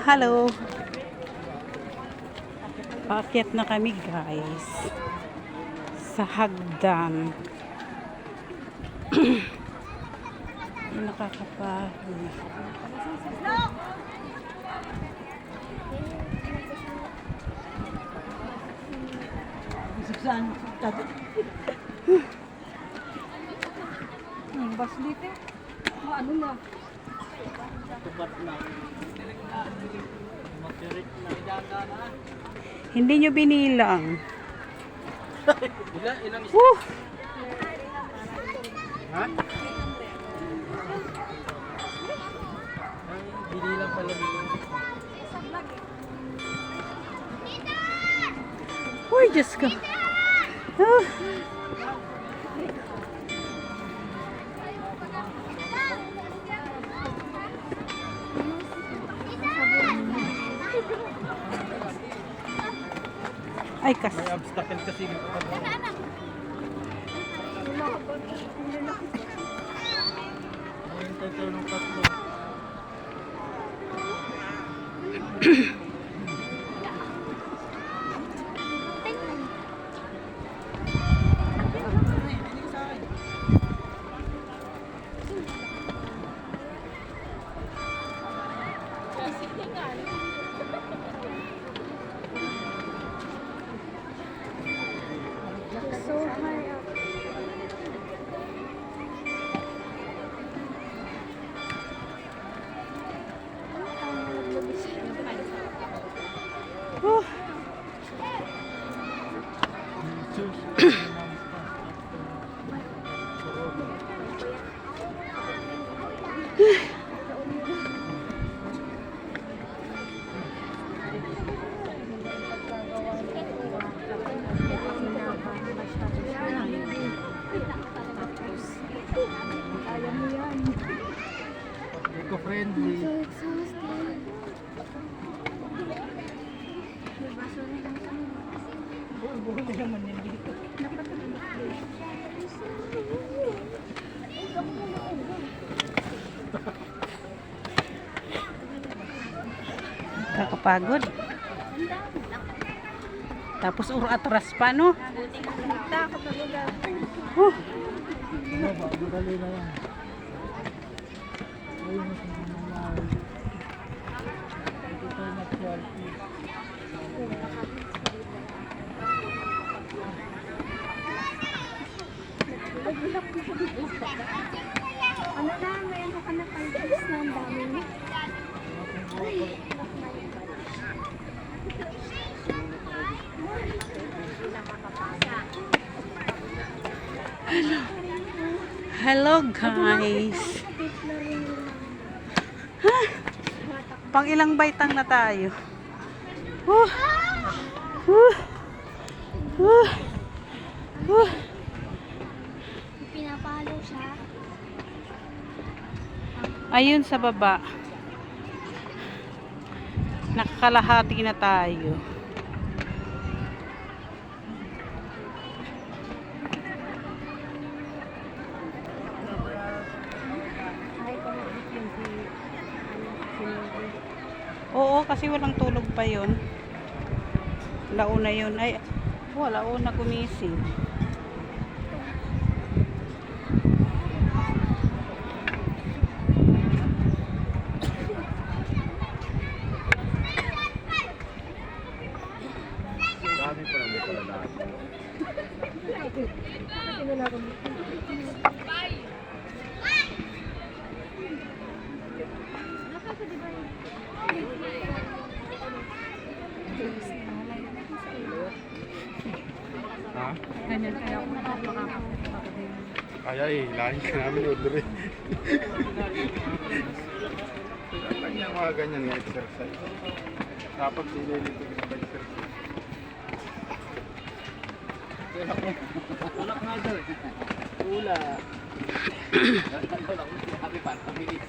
Hello. Paakyat na kami guys sa hagdan. Nakakapagod. Bas dito. Ano na? Hindi nyo binilang. Ilang ha? Binilang pala nila. Uy, Diyos ko. Ah. Ay, kasi. May obstacle kasi dito. Ayun, tayo ng tatlo. So high up. Oh. Ayaw mo yan. Eco-friendly. So exhausting. Buhol na naman yan dito. Kakapagod. Tapos atras pa, no? Takot na lugar. Oh. Madali na yan. Ayun, mas nangyari. Ito tayo na-quality. Ano na, mayroon ka na pang-tips na ang dami. Hello, guys. Pang ilang baitang na tayo. Uh. Pinapalo siya. Ayun sa baba. Nakakalahati na tayo. Oo, kasi walang tulog pa yon. Launa yun. Ay, launa gumising. Dami pa naman pala lahat. Ha? Kaya lahin ka namin order eh. Dapat yung mga ganyan nga exercise. Dapat sinilito ka sa exercise. Tulak nga doon. Tulak. Tulak mo sinabi para pabilis.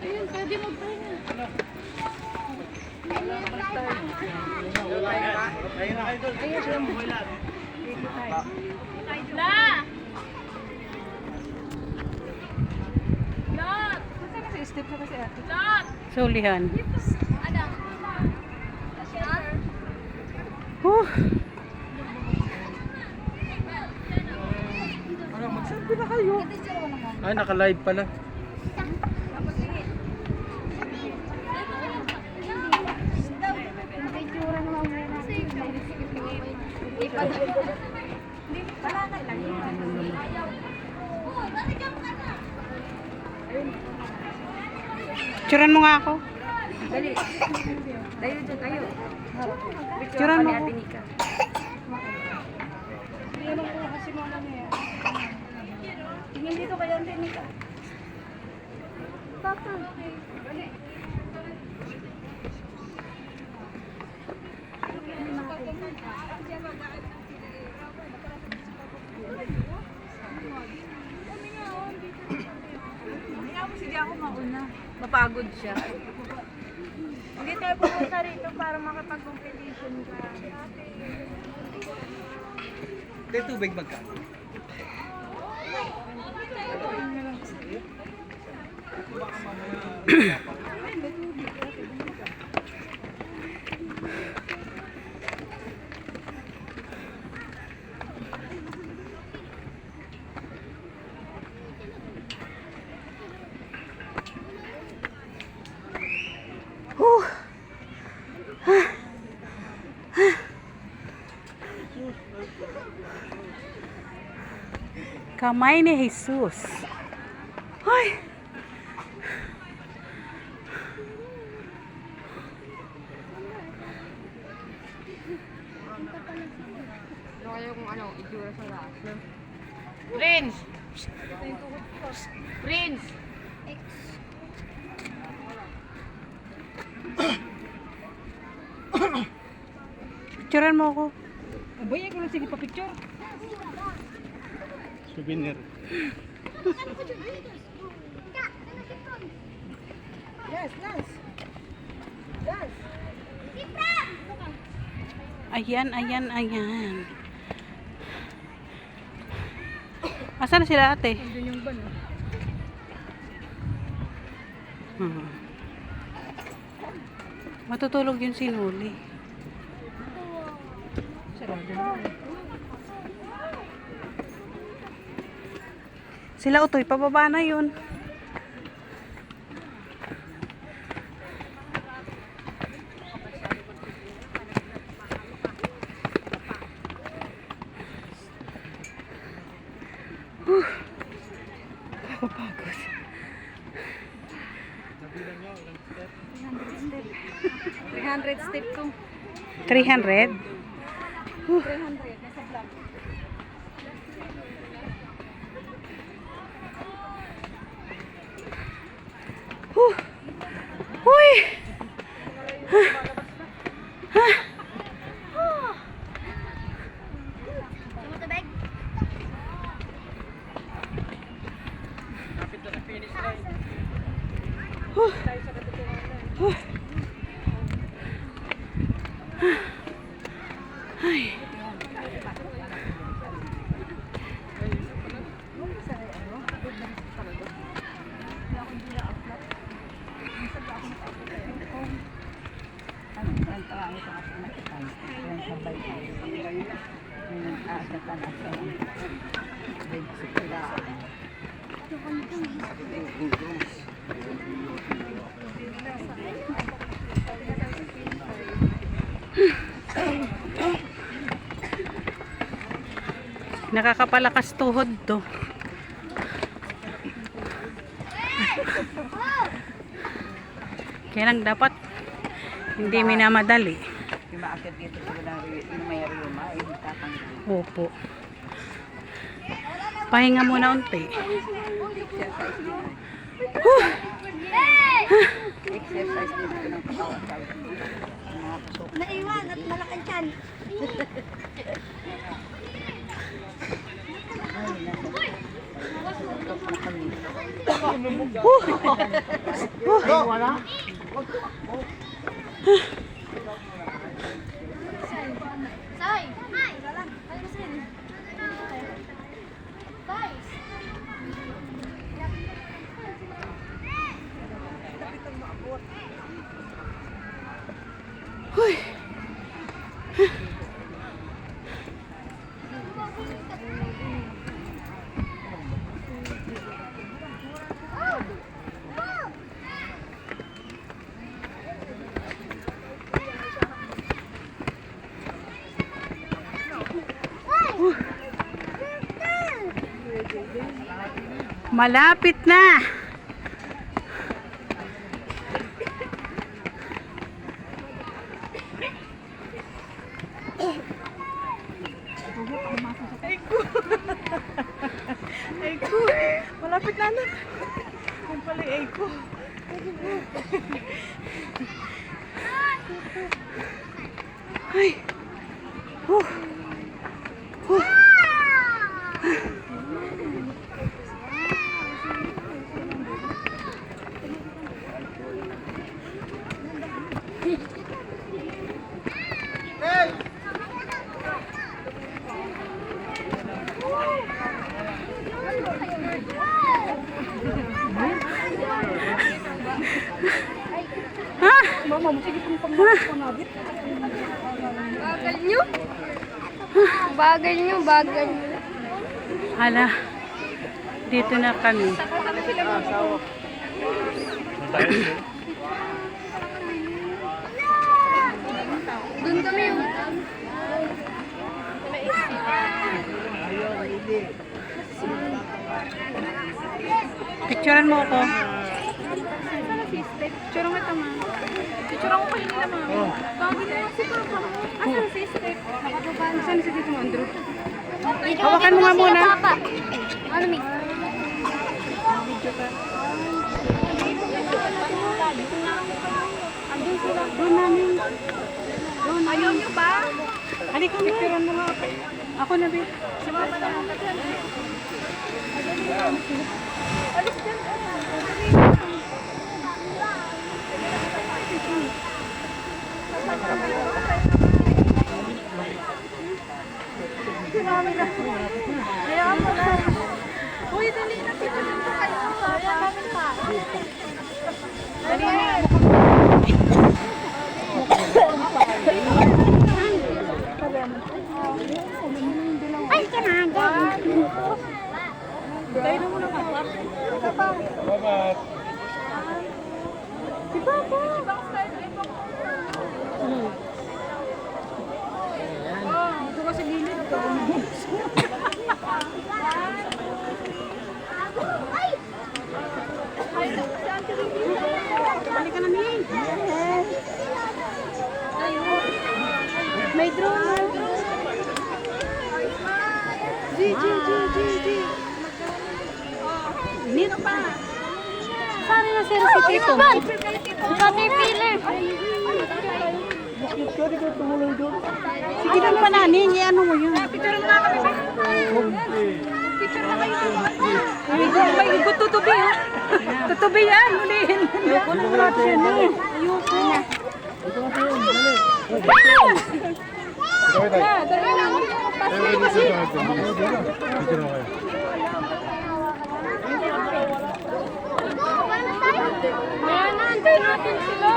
Ayun, pwede magpahinga. Ayun na kayo doon. Ayun, Ayun na. La! Step na kasi ate. Sulihan. Adam. Huh. Ano, mag-selfie na kayo. Ay, naka-live pala. Picture na lang muna. Hindi pa daw. Wala na lang. Picturean mo nga ako. Dali. Dayo dyan kayo. Picturean mo ako. Hindi naman po kasi muna niya. Tingin dito kayo ang Nika. Papa. Dali. Sige ako mauna. Mapagod siya. Hindi tayo pupunta rito para makapag-competition ka. Kaya tubig magka. Kamay ni Jesus. Ay. Kaya kung ano, itsura sa lahat. Prince! Prince! Picturean mo ako. Abay, ako lang sige pa-picture. Souvenir. Yes, yes. Yes. Ayan, ayan, ayan. Asan na sila ate? Doon yung ban, oh. Hmm. Matutulog yung sinuli. Sarado na. Sila utoy, pababa na yun. Nakapagod. 300 step to. 300? 300 nasa vlog. Uy! Tumutubig? Kapit na sa finish line. Ay. Nakakapalakas tuhod to. Kaya lang dapat hindi minamadali. Umaakit dito sa may riyuma, ay tatanggal. Opo. Pahinga muna unti. Exercise dito ng katawan. Mga kusok. Naiwan at malaking tiyan. Wala? Say! Hi! Ay, masin. Guys! Malapit na. Ay ko. Malapit na anak. Kung pala ay ko. Ay. Huh. Huh. Bagal nyo? Bagal nyo, bagal nyo. Hala. Dito na kami. Doon kami yung... Picturean mo ako. Picture nga tama. Picture ako kayo nila mama. Bagay na si Papa. Asan si Step? Nakatuban. Saan si Tito Andrew? Hawakan mo nga muna. Ano, Mi? Andun sila. Doon namin. Doon. Ayaw nyo ba? Halika mo. Picturean mo nga. Ako na, babe. Si Mama na lang. Alis dyan. Si Mami na. Hayaan mo na. Uy, dali na. Picturean mo kayo. Hayaan namin pa. Dali na. Ay, kanaga. Dahil na muna ka. Isa pa. Babat. Si Papa. Ibang style. Ito ka sa gilid. Halika na, Mi. May drone. Nito pa. Saan na si Tito? Caterpillar. Sige lang pa nanin. I-ano mo yun. Picture mo na kami. Picture na kayo. May tutubi ha. Tutubi yan. Ulihin. Ayoko na wala siya na. Ayoko na. Ikaw tayo. Dali na. Picture mo kayo. Antay natin sila.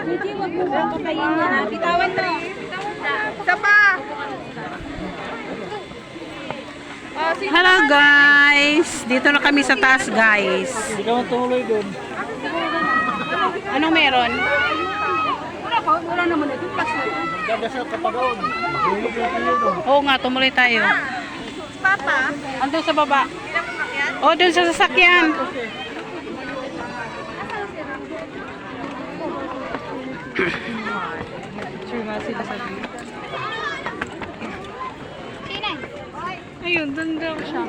Hindi, wag mo ba patayin niya ha. Bitawan mo. Isa pa. Hello guys. Dito na kami sa taas guys. Hindi ka man tumuloy doon. Anong meron? Wala naman ito. Plus na ito. Dagasya kapag doon. Tulog na kayo doon. Oo nga, tumuloy tayo. Papa. Andun sa baba. O, dun sa sasakyan. Sure nga sila sabi. Ayun, dun daw siya.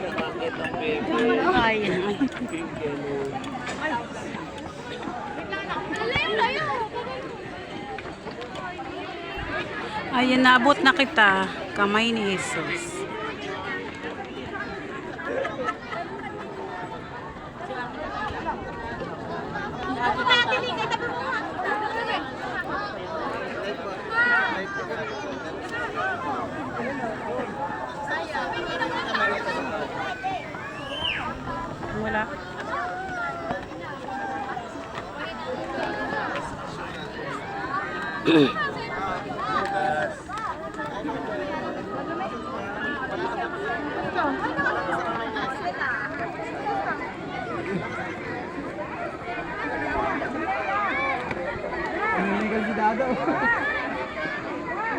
Ayan. Ayan, naabot na kita. Kamay ni Jesus. Wala.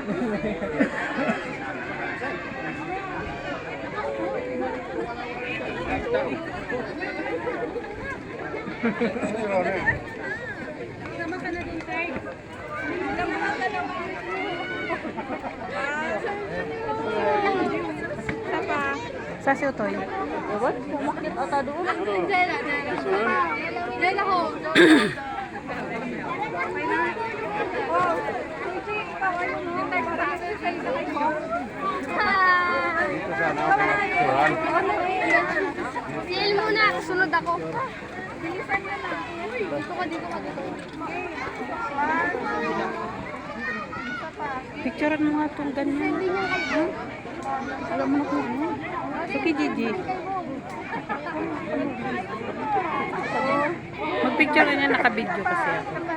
Sa si Utoy. Ewan, pumakit ata doon. Diyan ako. Dito sana ako natural. Sil muna, sunod ako. Dito ka, dito ka, dito. Picturean mo nga itong ganyan. Alam mo na kung ano. Sige, Gigi. Magpicture niya, naka-video kasi ako.